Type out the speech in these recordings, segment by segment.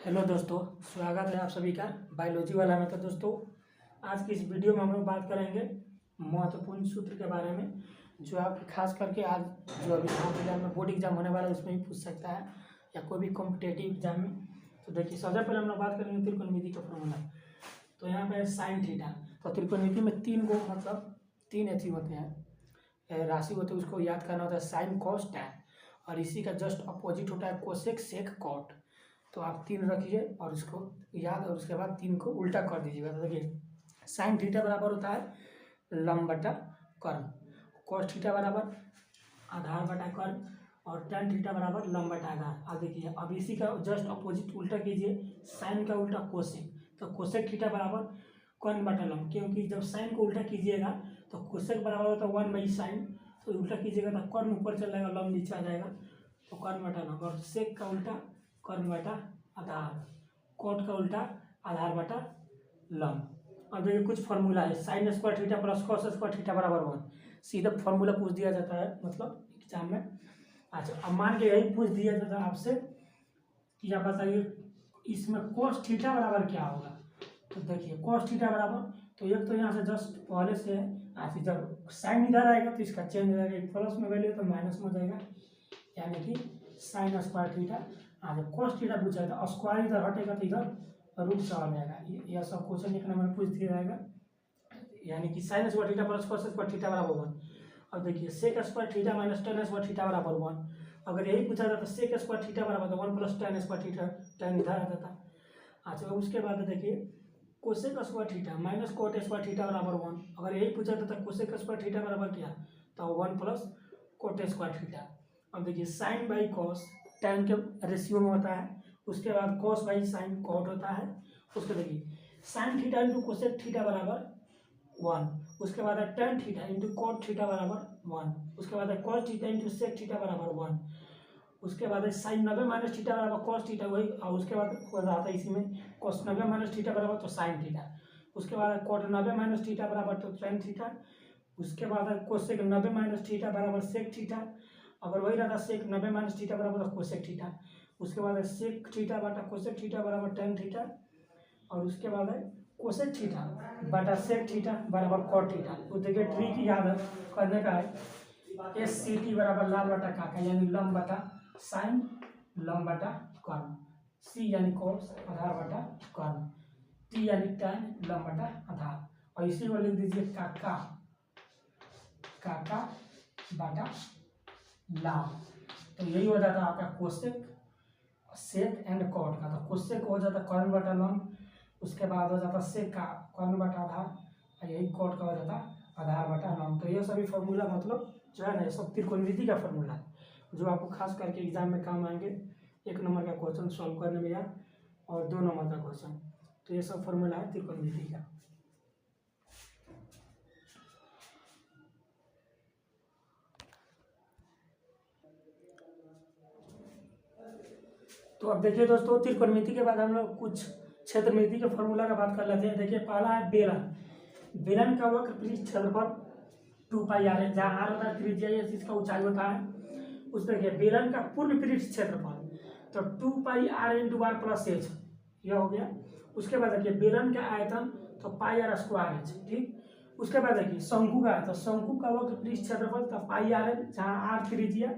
Hello दोस्तों, स्वागत है आप सभी का बायोलॉजी वाला में। तो दोस्तों, आज की इस वीडियो में हम लोग बात करेंगे महत्वपूर्ण सूत्र के बारे में, जो आप खास करके आज जो अभी एग्जाम में बोर्ड एग्जाम होने वाला है उसमें भी पूछ सकता है या कोई भी कॉम्पिटेटिव एग्जाम में। तो देखिए, सबसे पहले हम लोग बात करेंगे त्रिकोणमिति का फॉर्मूला। तो यहाँ पे साइन थीटा। तो त्रिकोणमिति में तीन अथी होते हैं, राशि होते हैं, उसको याद करना होता है साइन कॉस टैन, और इसी का जस्ट अपोजिट होता है कोसेक सेक कॉट। तो आप तीन रखिए और इसको याद, और उसके बाद तीन को उल्टा कर दीजिएगा। तो देखिए, साइन थीटा बराबर होता है लंब बटा कर्ण, कॉस थीटा बराबर आधार बटा कर्ण, और टेन थीटा बराबर लंब बटा आधार। अब देखिए, अब इसी का जस्ट अपोजिट उल्टा कीजिए, साइन का उल्टा कोसेक। तो कोसेक थीटा बराबर कर्ण बटा लंब, क्योंकि जब साइन को उल्टा कीजिएगा तो कोसेक बराबर होता है 1/sin। तो उल्टा कीजिएगा तो कर्ण ऊपर चल जाएगा, लंब नीचे आ जाएगा, तो कर्ण बटा लंब। और सेक का उल्टा कर्ण बटा आधार, कोट का उल्टा आधार बटा लंब। अब देखिए, कुछ फॉर्मूला है, sign square theta plus cos square theta बराबर 1। सीधा फॉर्मूला पूछ दिया जाता है मतलब एग्जाम में। अच्छा, अब मान के यही पूछ दिया जाता है आपसे कि आप बताइए इसमें कॉस थीटा बराबर क्या होगा। तो देखिए, कॉस थीटा बराबर, तो एक तो यहाँ से जस्ट पहले से है, ऐसे जब साइन इधर आएगा तो इसका चेंज हो जाएगा, प्लस में वैल्यू तो माइनस में हो जाएगा, यानी कि साइन स्क्वायर थीटा। आगे कॉस थीटा पूछा है तो स्क्वायर इधर हटेगा तो इधर रूट से आ जाएगा। यह सब क्वेश्चन एक नंबर पूछ दिया जाएगा, यानी कि sine square theta plus cos square theta बराबर 1। अब देखिए, sec square theta minus tan square theta बराबर 1। अगर यही पूछा जाता तो सेक स्क्वायर थीटा बराबर 1 plus ten square theta, ten इधर आ जाता। अच्छा, उसके बाद देखिए, cosec square theta minus cot square theta बराबर 1। अगर यही पूछा जाता तो कोसेक स्क्वायर थीटा बराबर क्या, तो 1 प्लस कोट स्क्वायर थीटा। अब देखिए, साइन बाई कॉस टेन के रेशियो में होता है, उसके बाद कॉस बाई साइन कॉट होता है। उसको देखिए, sine theta into cosec theta बराबर 1, उसके बाद है tan theta into cot theta बराबर 1, उसके बाद है cos theta into sec theta बराबर 1, उसके बाद है साइन 90 माइनस थीटा बराबर कॉस थीटा, वही। और उसके बाद हो जाता है इसी में कॉस 90 माइनस थीटा बराबर तो साइन थीटा, उसके बाद है कॉट 90 माइनस थीटा बराबर तो टेन थीटा, उसके बाद है कोसेक 90 माइनस थीटा बराबर सेक थीटा। अगर वही रहता सेक 90 माइनस थीटा बराबर तो कोसेक थीटा, उसके बाद है सेक थीटा बटा कोसेक थीटा बराबर टेन थीटा, और उसके बाद है कोसेक थीटा बटा सेक थीटा बराबर कॉट थीटा। तो देखिए, ट्रिक याद करने का है, एस सी टी बराबर लाल बटा काका, यानी लंब बटा साइन, लंब बटा कर्ण, सी यानी कॉस आधार बटा कर्ण, टी यानी टेन लंब बटा आधार, और इसी को लिख दीजिए काका, काका बटा लाभ। तो यही हो जाता है आपका कोसेक सेक एंड कॉट का। तो कोसेक हो जाता कर्ण बटा लंब, उसके बाद हो जाता सेक का कर्ण बटा आधार, और यही कॉट का हो जाता आधार बटा लंब। तो ये सभी फॉर्मूला मतलब जो है ना, ये सब त्रिकोणमिति का फॉर्मूला है, जो आपको खास करके एग्जाम में काम आएंगे। 1 नंबर का क्वेश्चन सॉल्व करने में या और 2 नंबर का क्वेश्चन। तो ये सब फॉर्मूला है त्रिकोणमिति का। तो अब देखिए दोस्तों, त्रिकोणमिति के बाद हम लोग कुछ क्षेत्रमिति के फॉर्मूला का बात कर लेते हैं। देखिए, पहला है बेलन। बेलन का वक्र पृष्ठ क्षेत्रफल 2πr है, जहाँ आर होता है त्रिज्या, इसका ऊंचाई होता है। उस देखिए, बेलन का पूर्ण पृष्ठ क्षेत्रफल तो 2πr into are plus H, यह हो गया। उसके बाद देखिए, बेलन का आयतन तो πr स्क्वायर एच, ठीक। उसके बाद देखिए, शंकु का, तो शंकु का वक्र पृष्ठ क्षेत्रफल तो πr है, जहाँ आर त्रिज्या,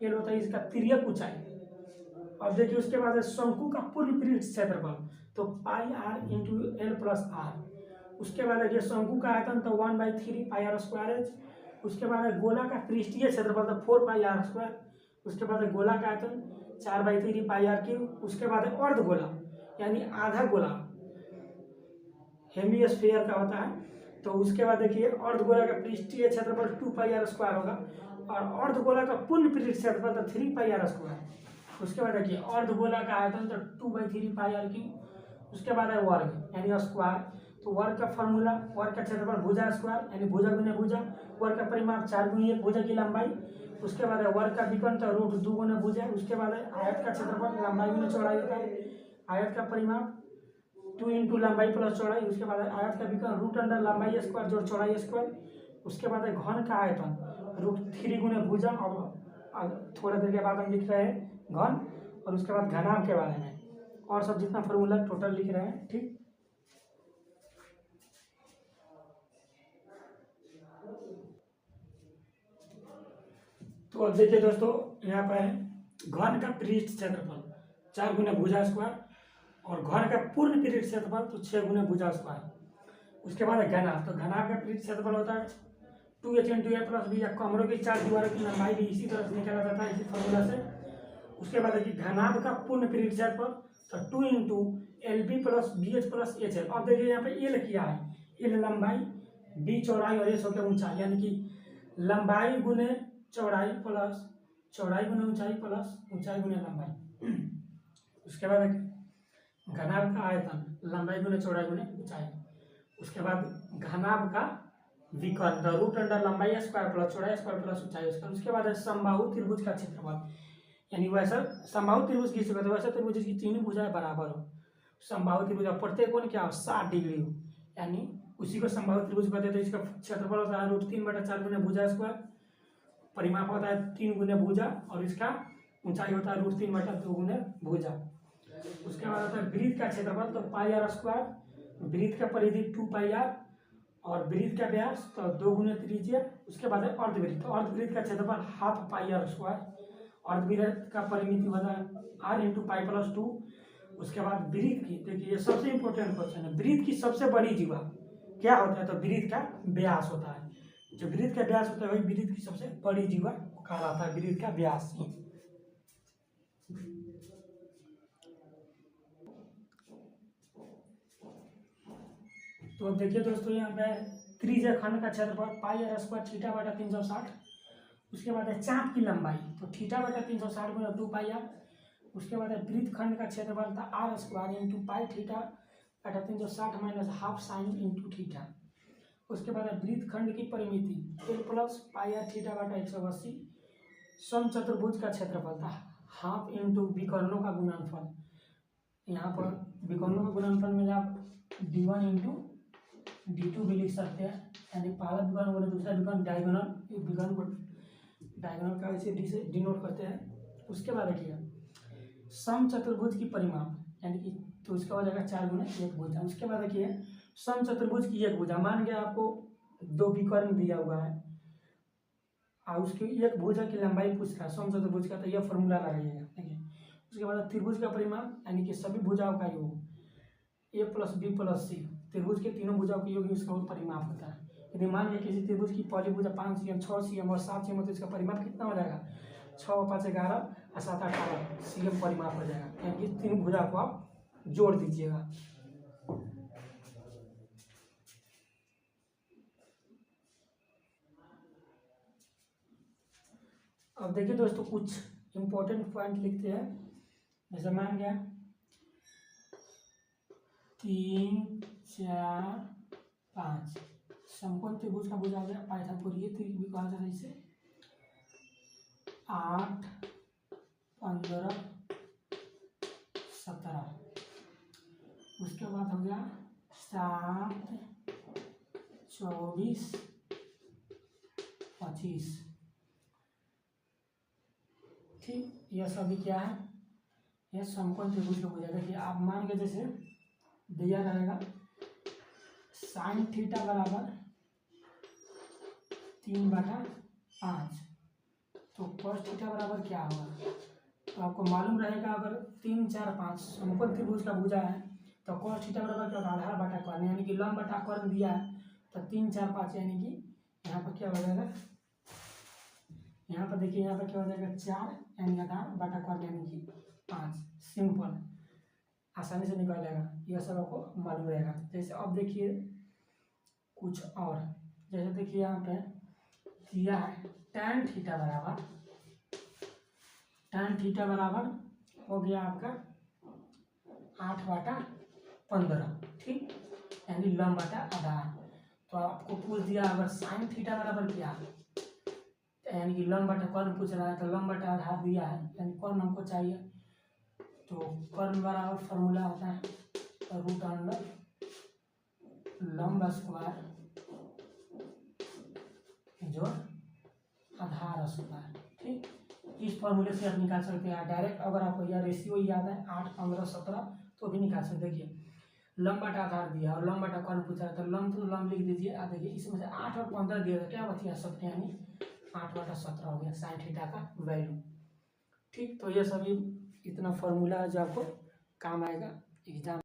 ये होता है इसका तिर्यक ऊंचाई। अब देखिए, उसके बाद शंकु का पूर्ण पृष्ठ क्षेत्रफल तो πr into L plus are. उसके बाद देखिए, शंकु का आयतन तो 1/3 πr स्क्वायर एच। उसके बाद गोला का पृष्ठीय क्षेत्रफल तो 4πr स्क्वायर। उसके बाद गोला का आयतन 4/3 πr क्यूब। उसके बाद अर्धगोला यानी आधा गोला हेमिस्फीयर का होता है। तो उसके बाद देखिए, अर्धगोला का पृष्ठीय क्षेत्रफल 2πr स्क्वायर होगा, और अर्धगोला का पूर्ण पृष्ठ क्षेत्रफल तो 3πr स्क्वायर। उसके बाद देखिए, अर्धगोला का आयतन तो 2/3 πr क्यूब। उसके बाद है वर्ग यानी स्क्वायर। तो वर्ग का फॉर्मूला, वर्ग का क्षेत्रफल भुजा स्क्वायर यानी भुजा गुने भुजा, वर्ग का परिमाप 4 गुनी 1 भुजा की लंबाई। उसके बाद है वर्ग का विकर्ण तो रूट 2 गुना भुजा। उसके बाद है आयत का क्षेत्रफल लंबाई गुना चौड़ाई होता है, आयत का परिमाप 2 इंटू लंबाई प्लस चौड़ाई। उसके बाद है आयत का विकर्ण रूट अंडर लंबाई स्क्वायर जोड़ चौड़ाई स्क्वायर। उसके बाद है घन का आयतन रूट 3 गुना भुजा, और थोड़ा देर के बाद हम लिख रहे हैं घन। और उसके बाद घनाभ के बारे में, और सब जितना फॉर्मूला टोटल लिख रहे हैं। ठीक, तो अब देखिए दोस्तों, यहाँ पर है घन का पृष्ठ क्षेत्रफल 4 गुना भुजा स्क्वायर और घन का पूर्ण पृष्ठ क्षेत्रफल तो 6 गुना भुजा स्क्वायर। उसके बाद है घनाभ, तो घनाभ का पृष्ठ क्षेत्रफल होता है 2h × a + b, या कमरों की 4 दीवारों की लंबाई भी इसी तरह से निकाला जाता है, इसी फॉर्मूला से। उसके बाद देखिए घनाभ का पूर्ण पृष्ठ क्षेत्रफल तो 2 × LB + BH + HL। अब देखिए यहाँ पे एल किया है, एल लंबाई, बी चौड़ाई और एच हो गया ऊंचाई, यानी कि लंबाई गुने चौड़ाई प्लस चौड़ाई गुने ऊंचाई प्लस ऊंचाई गुने लंबाई। उसके बाद घनाभ का आयतन, लंबाई गुने चौड़ाई गुने ऊंचाई। उसके बाद घनाभ का विकर्ण, तो √अंडर लंबाई स्क्वायर प्लस चौड़ाई स्क्वायर प्लस ऊंचाई स्क्वायर। उसके बाद है समबाहु त्रिभुज का क्षेत्रफल, यानी वैसा समबाहु त्रिभुज की तो वैसा त्रिभुज जिसकी तीनों भुजाएं बराबर हो। समबाहु त्रिभुज का प्रत्येक कोण क्या हो, 60 डिग्री हो, यानी उसी को समबाहु त्रिभुज कहते हैं। तो इसका क्षेत्रफल होता है √3/4 गुने भुजा स्क्वायर, परिमाप होता है 3 गुने भुजा, और इसका ऊंचाई होता है √3/2 गुने भुजा। उसके बाद होता है वृत्त का क्षेत्रफल, तो πr², वृत्त का परिधि 2πr और वृत्त का व्यास तो 2 गुने त्रिज्या। उसके बाद है अर्धवृत्त, तो अर्धवृत्त का क्षेत्रफल ½ πr², अर्धवृत्त का परिमिति होता है r × π+2। उसके बाद वृत्त की, देखिए ये सबसे इंपॉर्टेंट क्वेश्चन है, वृत्त की सबसे बड़ी जीवा क्या होता है, तो वृत्त का व्यास होता है। जो वृत्त का व्यास होता है वही वृत्त की सबसे बड़ी जीवा कहलाता है, वृत्त का व्यास। तो अब देखिए दोस्तों, यहाँ पे त्रिज्या खंड का क्षेत्रफल πr² θ/360। उसके बाद है चाप की लंबाई, तो θ/360 गुना 2πr। उसके बाद है वृत्त खंड का क्षेत्रफल था r² × π θ/360 - ½ sin × θ। उसके बाद है वृत्त खंड की परिमिति l + πr θ/180। समचतुर्भुज का क्षेत्रफल था ½ × विकर्णों का गुणनफल। यहाँ पर विकर्णों का गुणनफल में आप d1 × d2 भी लिख सकते हैं, यानी पहला विकर्ण बोले दूसरा विकर्ण डायगोनल, विकर्ण को डायगोनल का इसे डी से डिनोट करते हैं। उसके बाद देखिए समचतुर्भुज की परिमाप, यानी कि तो इसका हो जाएगा 4 गुना 1 भुजा। उसके बाद देखिए समचतुर्भुज की 1 भुजा, मान के आपको 2 विकर्ण दिया हुआ है और उसकी 1 भुजा की लंबाई पूछ रहा है समचतुर्भुज का, तो यह फॉर्मूला लगाइएगा। देखिए उसके बाद त्रिभुज का परिमाप, यानी कि सभी भुजाओं का योग a + b + c, त्रिभुज के तीनों भुजाओं का योग इसका परिमाप होता है। यदि मान लीजिए किसी त्रिभुज की पहली भुजा 5 cm, 6 cm और 7 cm, तो इसका परिमाप कितना हो जाएगा, 6 × 5 = 11 और 7 × 18 cm परिमाप हो जाएगा। यानी कि तीन भुजा को आप जोड़ दीजिएगा। अब देखिए दोस्तों, कुछ इंपॉर्टेंट पॉइंट लिखते हैं। जैसे मान गया 3, 4, 5 समकोण त्रिभुज का भुजा हो गया, पाइथागोरीय त्रिभुज भी कहा जाता है इसे। 8, 15, 17। उसके बाद हो गया 7, 24, 25। ठीक, यह सभी क्या है, यह समकोण त्रिभुज का भुजा। देखिए आप मान के जैसे दिया रहेगा sin θ = 3/5, तो cos θ बराबर क्या होगा, तो आपको मालूम रहेगा अगर 3, 4, 5 समकोण त्रिभुज का भुजा है तो cos θ बराबर क्या होगा, आधार बटा कर्ण, यानी कि लंब बटा कर्ण दिया है तो 3, 4, 5, यानी कि यहाँ पर क्या हो जाएगा, यहाँ पर देखिए यहाँ पर क्या हो जाएगा 4, यानी आधार बटा कर्ण यानी कि 5। सिंपल, आसानी से निकाल जाएगा, यह सब आपको मालूम रहेगा। जैसे अब देखिए कुछ और, जैसे देखिए यहाँ पे दिया है tan θ बराबर हो गया आपका 8/15, ठीक, यानी लंब बटा आधार। तो आपको पूछ दिया अगर sin θ बराबर क्या, यानी कि लंब बटा कर्ण पूछ रहा है, तो लंब बटा आधार दिया है, यानी कर्ण हमको चाहिए, तो कर्ण बराबर फॉर्मूला होता है √अंडर लंब स्क्वायर जो आधार स्क्वायर, ठीक। इस फॉर्मूले से आप निकाल सकते हैं डायरेक्ट। अगर आपको यह रेशियो याद है 8, 15, 17 तो भी निकाल सकते। देखिए लंब बटा आधार दिया और लंब बटा कौन पूछा है तो लंब तो लंब लिख दीजिए। देखिए इसमें से 8 और 15 दिया था, क्या बचिया 17 यानी 8/17 हो गया साइन थीटा का वैल्यू। ठीक, तो ये सभी इतना फॉर्मूला है जो आपको काम आएगा एग्जाम